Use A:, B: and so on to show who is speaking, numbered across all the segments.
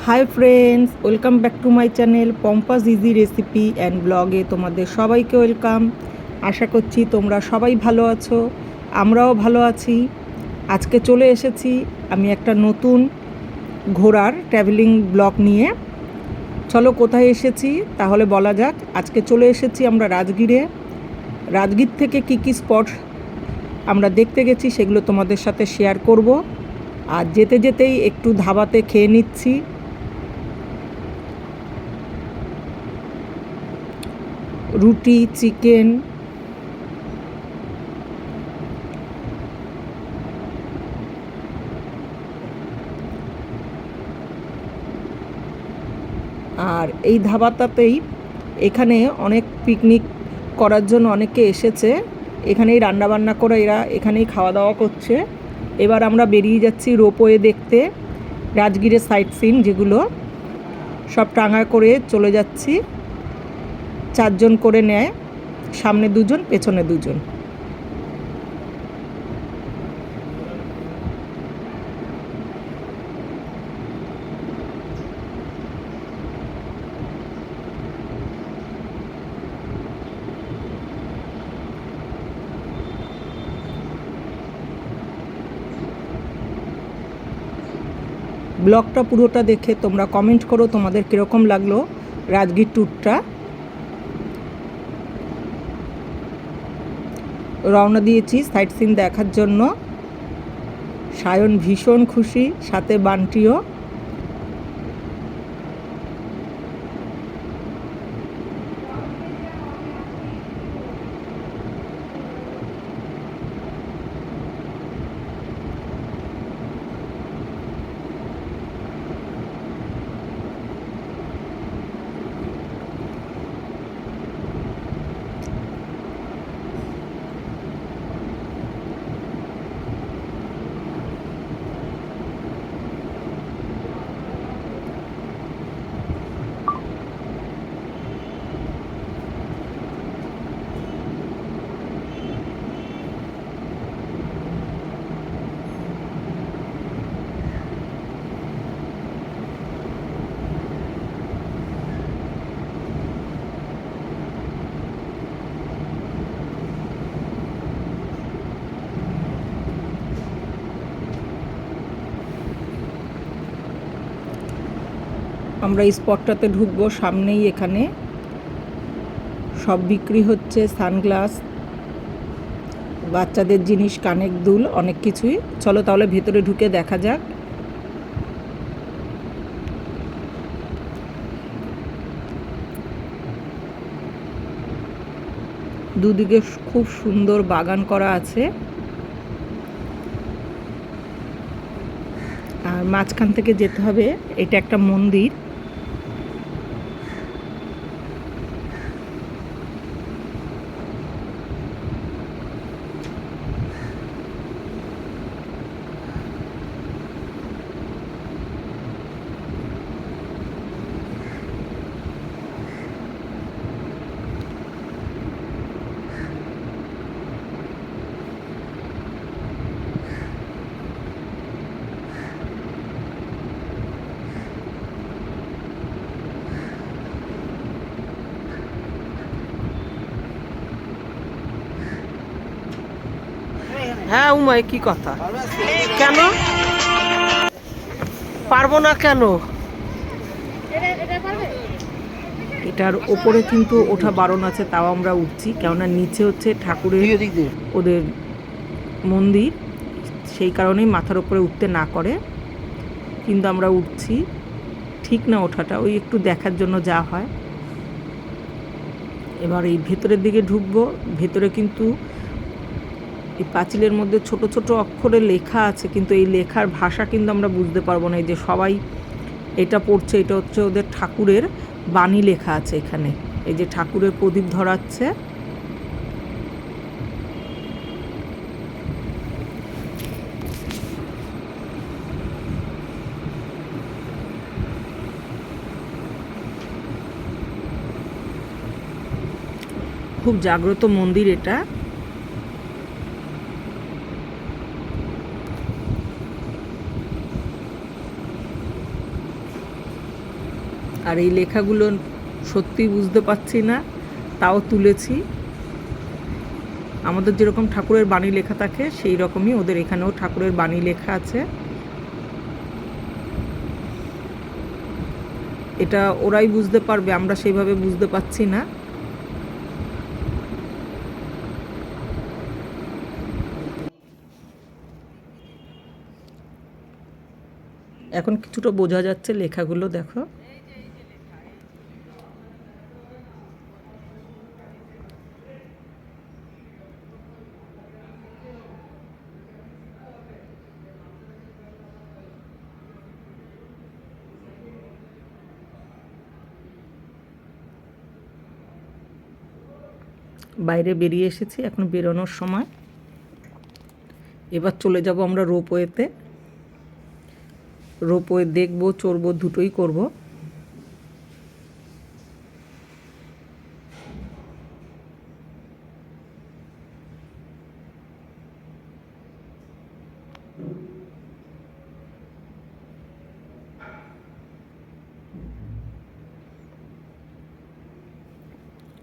A: High friends, welcome back to my channel Pompa's easy recipe and ব্লগে তোমাদের সবাইকে welcome. আশা করছি তোমরা সবাই ভালো আছো, আমরাও ভালো আছি। আজকে চলে এসেছি আমি একটা নতুন ঘোরার ট্রাভেলিং ব্লগ নিয়ে। চলো কোথায় এসেছি তাহলে বলা যাক। আজকে চলে এসেছি আমরা রাজগীরে। রাজগীর থেকে কী স্পট আমরা দেখতে গেছি সেগুলো তোমাদের সাথে শেয়ার করব। আর যেতে যেতেই একটু ধাবাতে খেয়ে নিচ্ছি। রুটি, চিকেন, আর এই ধাবাটাতেই এখানে অনেক পিকনিক করার জন্য অনেকে এসেছে। এখানেই রান্নাবান্না করে এরা এখানেই খাওয়া দাওয়া করছে। এবার আমরা বেরিয়ে যাচ্ছি রোপওয়ে দেখতে। রাজগীরের সাইট সিন যেগুলো সব টাঙা করে চলে যাচ্ছি। 4 জন করে নেয়, সামনে 2 জন পেছনে 2 জন। ব্লগটা পুরোটা দেখে তোমরা কমেন্ট করো তোমাদের কীরকম লাগলো রাজগীর ট্যুরটা। রওনা দিয়েছি সাইট সিন দেখার জন্য। সায়ন ভীষণ খুশি, সাথে বান্টিও। আমরা এই স্পটটাতে ঢুকবো। সামনেই এখানে সব বিক্রি হচ্ছে, সানগ্লাস, বাচ্চাদের জিনিস, কানের দুল, অনেক কিছুই। চলো তাহলে ভেতরে ঢুকে দেখা যাক। দুদিকে খুব সুন্দর বাগান করা আছে, আর মাঝখান থেকে যেতে হবে। এটা একটা মন্দির। হ্যাঁ উমায়, কি কথা? কেন পারবো না? কেন? এটার ওপরে কিন্তু ওঠা বারণ আছে, তাও আমরা উঠছি। কেননা নিচে হচ্ছে ঠাকুরের ওদের মন্দির, সেই কারণেই মাথার ওপরে উঠতে না করে। কিন্তু আমরা উঠছি। ঠিক না ওঠাটা, ওই একটু দেখার জন্য যা হয়। এবার এই ভেতরের দিকে ঢুকবো। ভেতরে কিন্তু এই পাঁচিলের মধ্যে ছোট ছোট অক্ষরে লেখা আছে, কিন্তু এই লেখার ভাষা কিন্তু আমরা বুঝতে পারবো না। এই যে সবাই এটা পড়ছে, এটা হচ্ছে ওদের ঠাকুরের বাণী লেখা আছে এখানে। এই যে ঠাকুরের প্রদীপ ধরাচ্ছে। খুব জাগ্রত মন্দির এটা। আর এই লেখাগুলো সত্যি বুঝতে পারছি না, তাও তুলেছি। আমাদের যেরকম ঠাকুরের বাণী লেখা থাকে সেই রকমই ওদের এখানেও ঠাকুরের বাণী লেখা আছে। এটা ওরাই বুঝতে পারবে, আমরা সেইভাবে বুঝতে পারছি না। এখন কিছুটা বোঝা যাচ্ছে লেখাগুলো, দেখো। বাইরে বেরিয়ে এসেছি, এখন বেরোনোর সময়। এবার চলে যাব আমরা রোপওয়েতে। রোপওয়ে দেখবো, চড়বো, দুটোই করব।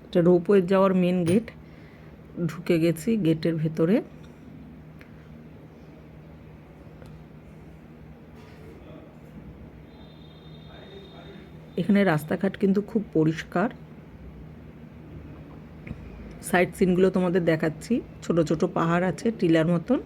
A: এটা রোপওয়ে যাওয়ার মেন গেট, ঢুকে গেছি গেটের ভেতরে। এখানে রাস্তাঘাট কিন্তু খুব পরিষ্কার। সাইড সিনগুলো তোমাদের দেখাচ্ছি। ছোট ছোট পাহাড় আছে টিলার মতন।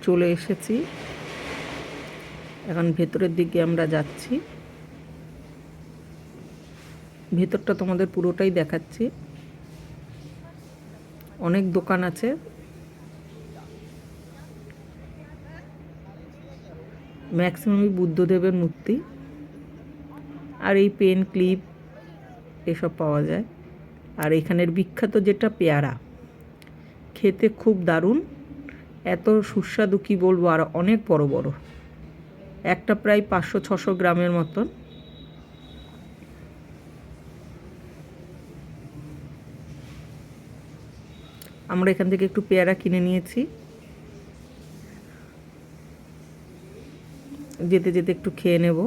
A: চলে এসেছি, এখন ভেতরের দিকে আমরা যাচ্ছি। ভেতরটা তোমাদের পুরোটাই দেখাচ্ছি। অনেক দোকান আছে। ম্যাক্সিমামই বুদ্ধদেবের মূর্তি, আর এই পেন, ক্লিপ এসব পাওয়া যায়। আর এখানের বিখ্যাত যেটা পেয়ারা, খেতে খুব দারুণ, এত সুস্বাদু কী বলবো, আর অনেক বড় বড়, একটা প্রায় 500-600 গ্রামের মতন। আমরা এখান থেকে একটু পেয়ারা কিনে নিয়েছি, যেতে যেতে একটু খেয়ে নেব।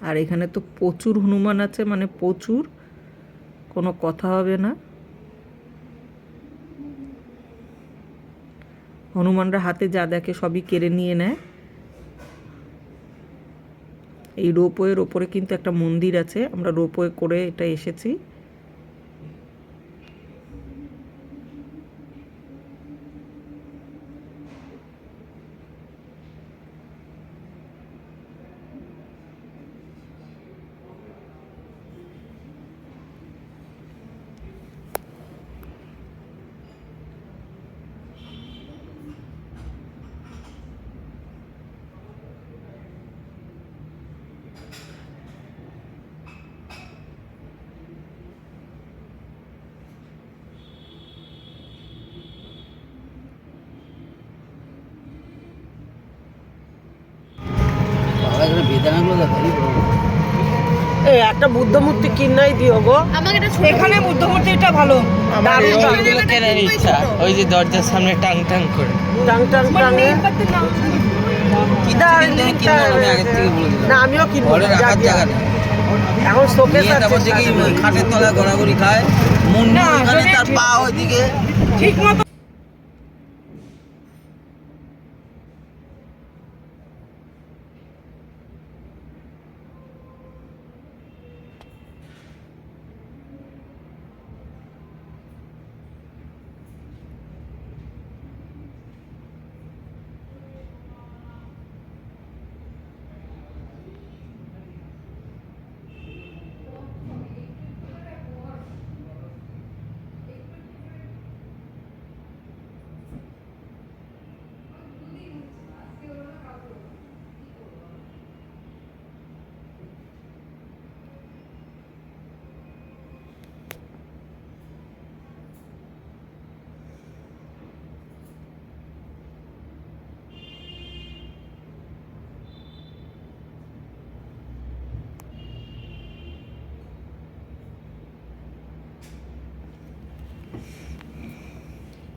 A: আর এখানে তো প্রচুর হনুমান আছে, মানে প্রচুর, কোনো কথা হবে না। হনুমানরা হাতে যা দেখে সবই কেড়ে নিয়ে নেয়। এই রোপওয়ের ওপরে কিন্তু একটা মন্দির আছে, আমরা রোপওয়ে করে এটা এসেছি। এই একটা বুদ্ধ মূর্তি কিনাই দিও গো, এখানে বুদ্ধ মূর্তিটা ভালো।
B: কেনার ইচ্ছা, ওই যে দরজার সামনে টাং টাং করে
A: টাং টাং টাং। না আমিও কিনবো, এখন শোকেস আছে,
B: খাটের তলায় গড়াগড়ি খায়, মুন্ডি ওখানে, তার পা ওইদিকে
A: ঠিক মতো।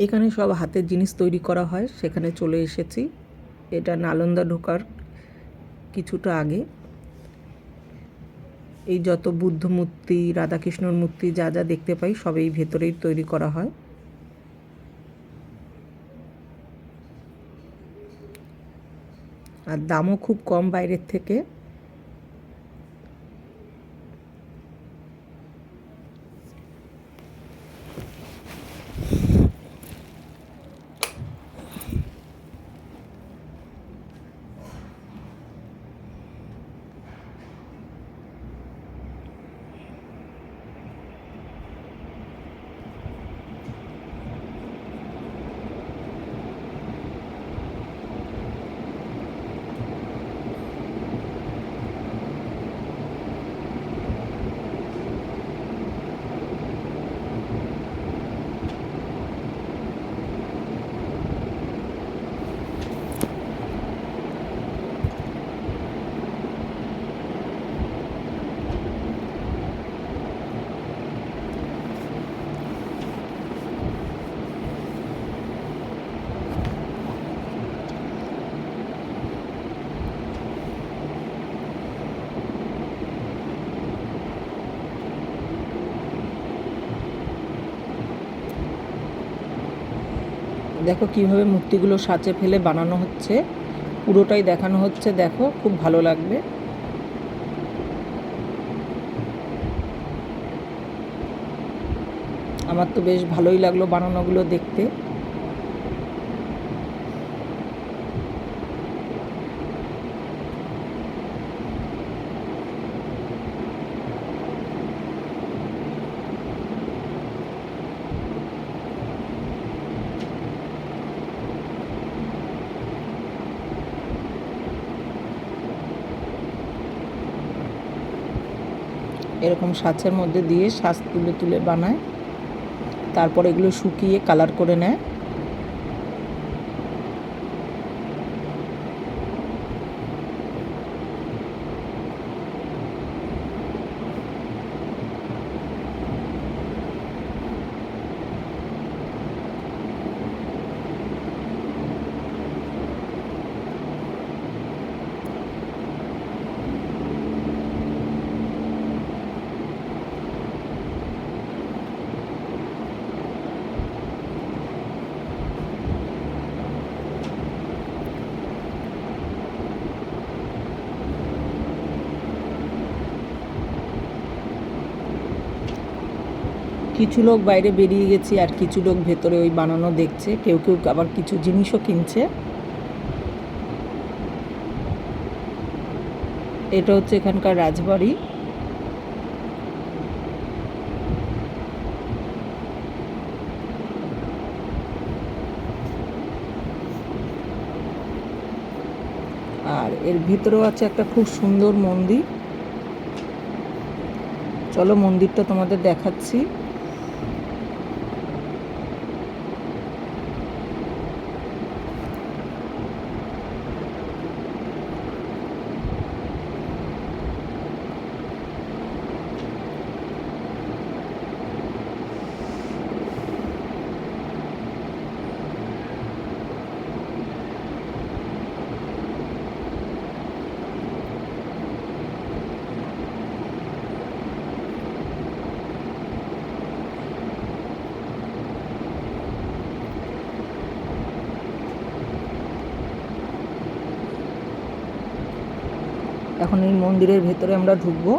A: এখানে সব হাতের জিনিস তৈরি করা হয়, সেখানে চলে এসেছি। এটা নালন্দা ঢোকার কিছুটা আগে। এই যত বুদ্ধ মূর্তি, রাধাকৃষ্ণর মূর্তি যা যা দেখতে পাই সব এই ভেতরেই তৈরি করা হয়। আর দামও খুব কম বাইরের থেকে। দেখো কিভাবে মূর্তিগুলো সাঁচে ফেলে বানানো হচ্ছে, পুরোটাই দেখানো হচ্ছে। দেখো খুব ভালো লাগবে। আমার তো বেশ ভালোই লাগলো বানানোগুলো দেখতে। এরকম সাঁচের মধ্যে দিয়ে সাজ তুলে তুলে বানায়, তারপর এগুলো শুকিয়ে কালার করে নেয়। কিছু লোক বাইরে বেরিয়ে গেছে, আর কিছু লোক ভেতরে ওই বানানো দেখছে। কেউ কেউ আবার কিছু জিনিসও কিনছে। এটা হচ্ছে এখানকার রাজবাড়ি। আর এর ভিতরেও আছে একটা খুব সুন্দর মন্দির। চলো মন্দিরটা তোমাদের দেখাচ্ছি। এখন এই মন্দিরের ভেতরে আমরা ঢুকবো।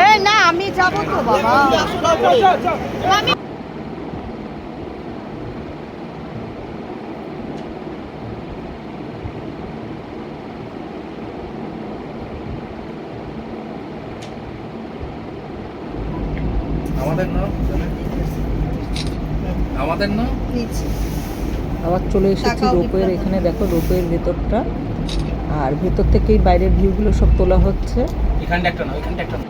C: এই না আমি যাবো তো বাবা। আমি
B: আমাদের না
C: নিচ্ছি।
A: আবার চলে এসেছি
C: টাকাও
A: রোপওয়ের
C: বিক্রি
A: এখানে, দেখো রোপওয়ের ভেতরটা, আর ভেতর থেকেই বাইরের ভিউগুলো সব তোলা হচ্ছে।
B: এখানটা একটা না ওইখানটা একটা না।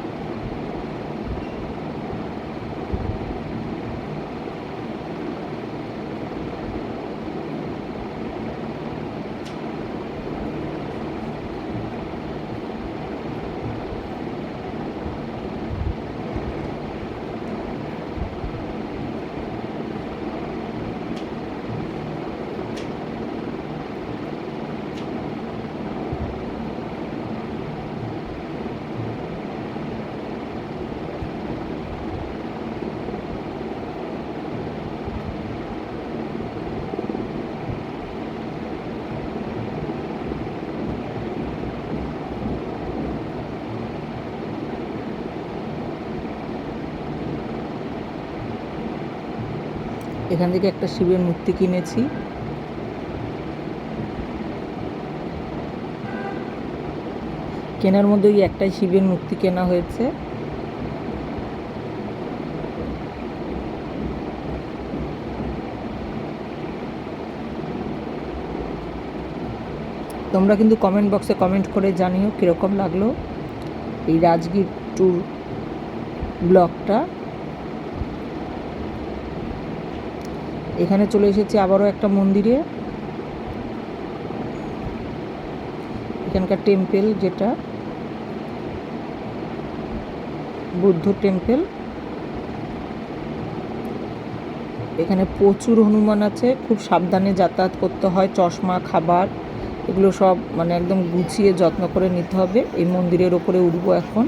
A: এখান থেকে একটা শিবের মূর্তি কিনেছি। কেনার মধ্যে ওই একটাই শিবের মূর্তি কেনা হয়েছে। তোমরা কিন্তু কমেন্ট বক্সে কমেন্ট করে জানিও কীরকম লাগলো এই রাজগীর ট্যুর ব্লগটা। এখানে চলে এসেছি আবারও একটা মন্দিরে, এখানকার টেম্পেল, যেটা বুদ্ধ টেম্পেল। এখানে প্রচুর হনুমান আছে, খুব সাবধানে যাতায়াত করতে হয়, চশমা, খাবার এগুলো সব মানে একদম গুছিয়ে যত্ন করে নিতে হবে। এই মন্দিরের ওপরে উঠবো এখন।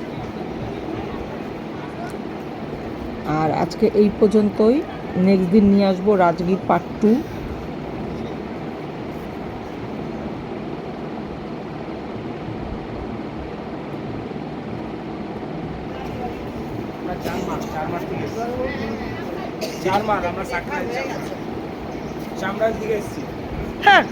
A: আর আজকে এই পর্যন্তই, নেক্সট দিন নিয়ে আসবো রাজগীর পার্ট 2।
B: আমরা চামড়ার দিকে এসেছি।
A: হ্যাঁ